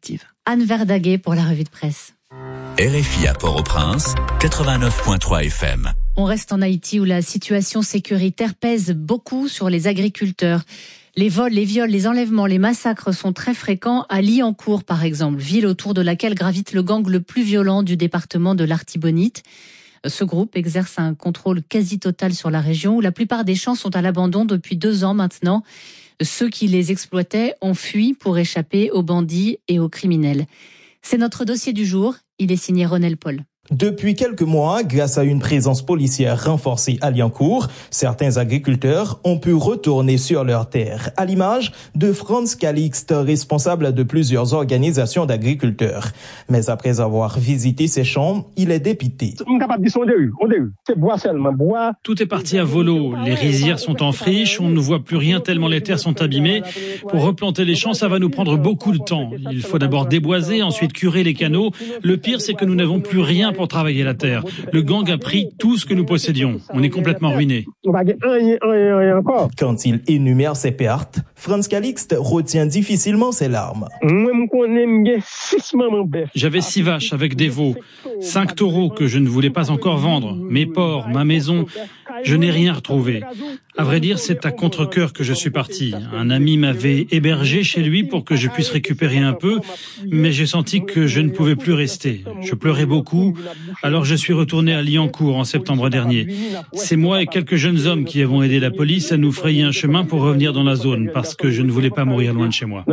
positive. Anne Verdaguet pour la revue de presse. RFI à Port-au-Prince, 89.3 FM. On reste en Haïti où la situation sécuritaire pèse beaucoup sur les agriculteurs. Les vols, les viols, les enlèvements, les massacres sont très fréquents à Liancourt par exemple, ville autour de laquelle gravite le gang le plus violent du département de l'Artibonite. Ce groupe exerce un contrôle quasi total sur la région où la plupart des champs sont à l'abandon depuis 2 ans maintenant. Ceux qui les exploitaient ont fui pour échapper aux bandits et aux criminels. C'est notre dossier du jour. Il est signé Ronel Paul. Depuis quelques mois, grâce à une présence policière renforcée à Liancourt, certains agriculteurs ont pu retourner sur leurs terres, à l'image de Franz Calixte, responsable de plusieurs organisations d'agriculteurs. Mais après avoir visité ces champs, il est dépité. Tout est parti à volo, les rizières sont en friche, on ne voit plus rien tellement les terres sont abîmées. Pour replanter les champs, ça va nous prendre beaucoup de temps. Il faut d'abord déboiser, ensuite curer les canaux. Le pire, c'est que nous n'avons plus rien pour travailler la terre. Le gang a pris tout ce que nous possédions. On est complètement ruinés. Quand il énumère ses pertes, Franz Calixte retient difficilement ses larmes. J'avais 6 vaches avec des veaux, 5 taureaux que je ne voulais pas encore vendre, mes porcs, ma maison. Je n'ai rien retrouvé. À vrai dire, c'est à contre-cœur que je suis parti. Un ami m'avait hébergé chez lui pour que je puisse récupérer un peu, mais j'ai senti que je ne pouvais plus rester. Je pleurais beaucoup, alors je suis retourné à Liancourt en septembre dernier. C'est moi et quelques jeunes hommes qui avons aidé la police à nous frayer un chemin pour revenir dans la zone, parce que je ne voulais pas mourir loin de chez moi.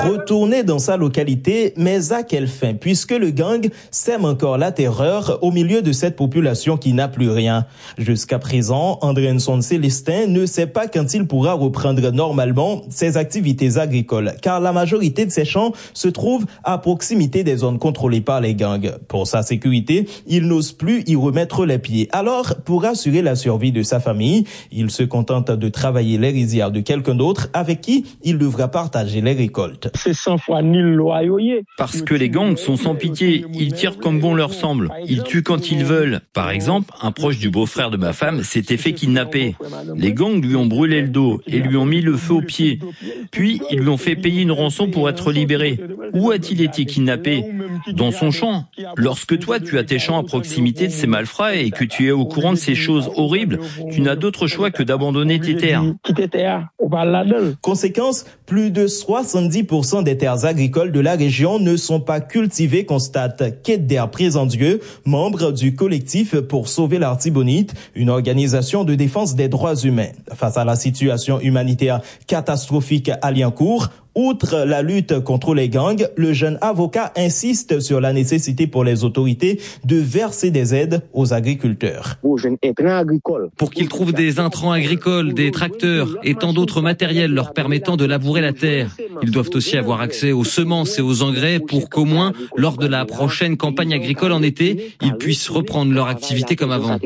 Retourner dans sa localité, mais à quelle fin, puisque le gang sème encore la terreur au milieu de cette population qui n'a plus rien. Jusqu'à présent, André Nson Célestin ne sait pas quand il pourra reprendre normalement ses activités agricoles, car la majorité de ses champs se trouvent à proximité des zones contrôlées par les gangs. Pour sa sécurité, il n'ose plus y remettre les pieds. Alors, pour assurer la survie de sa famille, il se contente de travailler les rizières de quelqu'un d'autre avec qui il devra partager les récoltes. Parce que les gangs sont sans pitié, ils tirent comme bon leur semble, ils tuent quand ils veulent. Par exemple, un proche du beau-frère de ma femme s'était fait kidnapper. Les gangs lui ont brûlé le dos et lui ont mis le feu aux pieds. Puis, ils lui ont fait payer une rançon pour être libéré. Où a-t-il été kidnappé? Dans son champ. Lorsque toi, tu as tes champs à proximité de ces malfrats et que tu es au courant de ces choses horribles, tu n'as d'autre choix que d'abandonner tes terres. Conséquence, plus de 70% des terres agricoles de la région ne sont pas cultivées, constate Kedder Présendieu, membre du collectif pour sauver l'Artibonite, une organisation de défense des droits humains. Face à la situation humanitaire catastrophique à Liancourt, outre la lutte contre les gangs, le jeune avocat insiste sur la nécessité pour les autorités de verser des aides aux agriculteurs. Pour qu'ils trouvent des intrants agricoles, des tracteurs et tant d'autres matériels leur permettant de labourer la terre. Ils doivent aussi avoir accès aux semences et aux engrais pour qu'au moins, lors de la prochaine campagne agricole en été, ils puissent reprendre leur activité comme avant.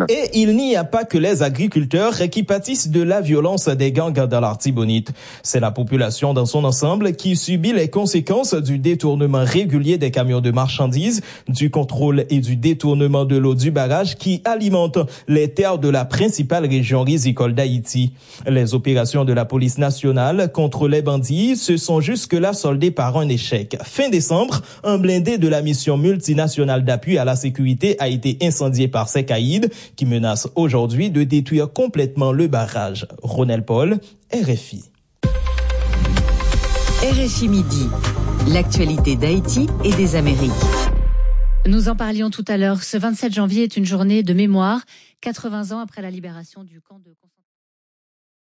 Et il n'y a pas que les agriculteurs qui pâtissent de la violence des gangs dans l'Artibonite. C'est la population dans son ensemble qui subit les conséquences du détournement régulier des camions de marchandises, du contrôle et du détournement de l'eau du barrage qui alimente les terres de la principale région rizicole d'Haïti. Les opérations de la police nationale contre les bandits se sont jusque-là soldées par un échec. Fin décembre, un blindé de la mission multinationale d'appui à la sécurité a été incendié par ces caïds qui menacent aujourd'hui de détruire complètement le barrage. Ronel Paul, RFI. RFI Midi, l'actualité d'Haïti et des Amériques. Nous en parlions tout à l'heure. Ce 27 janvier est une journée de mémoire, 80 ans après la libération du camp de concentration.